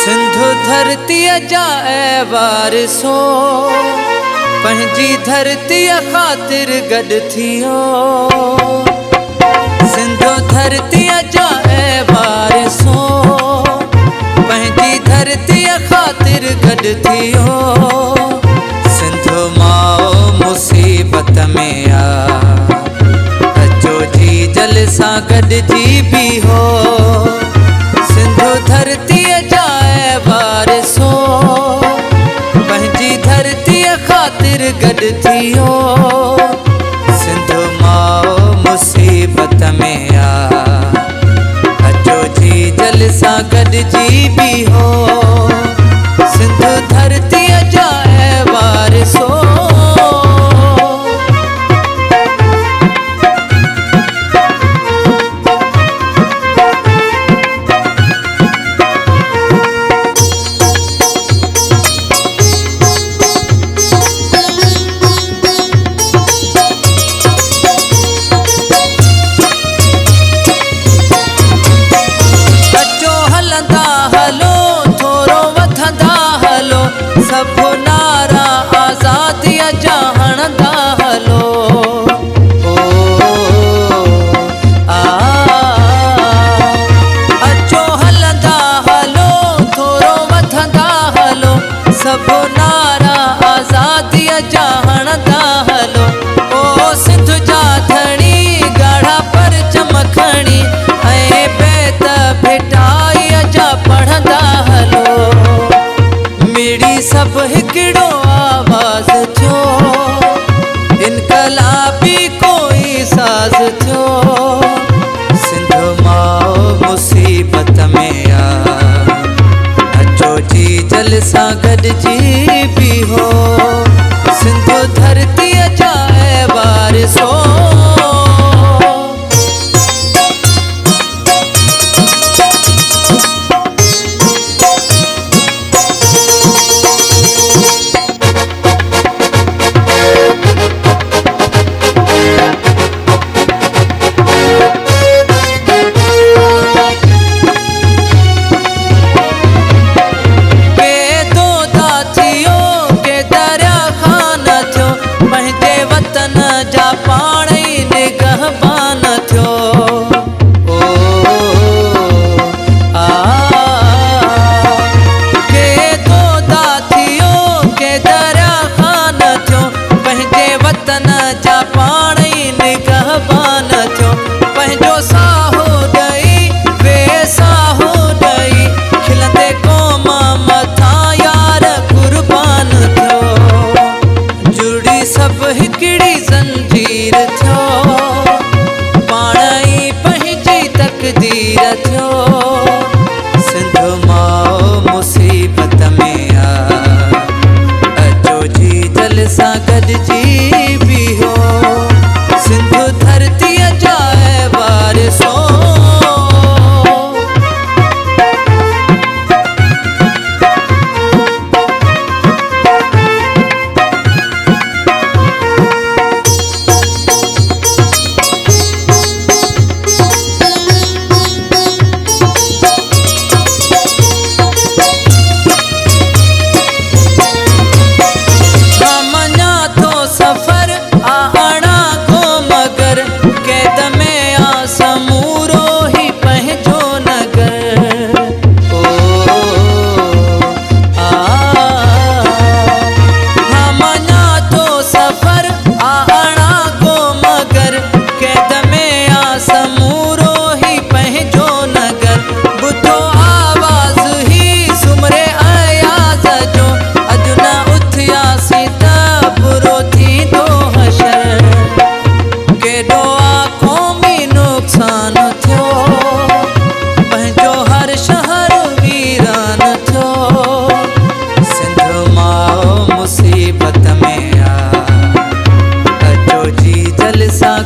सिंधु धरती जा वारसो पंहिंजी धरती ख़ातिर गॾु थियो। सिंधु धरती जा वारसो पंहिंजी धरती ख़ातिर गॾु थियो। सिंधु माओ मुसीबत में आ अचो जी जल सां गॾिजी बीहो। सिंधु धरती जा वारसो पंहिंजी धरती ख़ातिर गॾु थियो। सिंधु माओ मुसीबत में आ अचो जी जल सां गॾिजी बीहो। सिंधु धरती जा वारसो सभु नारा आज़ादीअ जा हणंदा हलो। अचो हलंदा हलो थोरो वधंदा हलो। सभु नारा आज़ादीअ जा हणंदा हलो। ओ सिंध जा धणी ॻाढ़ा परचम खणी ऐं बैत भिटाईअ जा पढ़ंदा हलो। मिड़ी सभु हिकिड़ो आवाज़ थियो इनकलाबी कोई साज़ थियो। सिंधु माओ मुसीबत में आ अचो जी जल सां गॾिजी बीहो। सिंधु धरती जा वारसो पाण ई निगहबान थियो। के दोदा थियो के दरिया खान थियो। पंहिंजे वतन जा पाण ई निगहबान थियो। पंहिंजो साहो ॾेई बेसाहो ॾेई खिलंदे क़ौम मथां यार क़ुर्बान थियो। जुड़ी सभु हिकिड़ी ज़ंजीर थियो पाण ई पंहिंजी तक़दीर थियो। सिंधु माओ मुसीबत में आ अचो जी जल सां गॾिजी बीहो। सिंधु धरती जा वारसो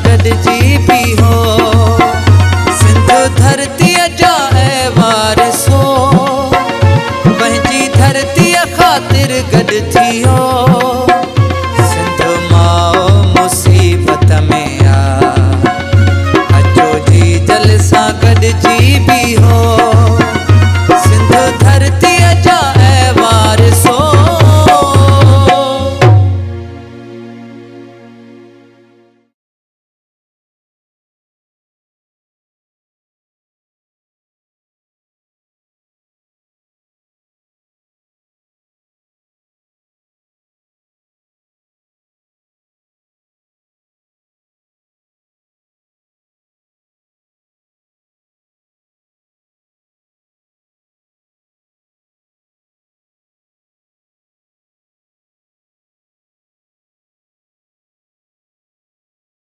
गॾिजी बीहो। सिंधु धरती जा वारसो पंहिंजी धरती ख़ातिर गॾु थियो।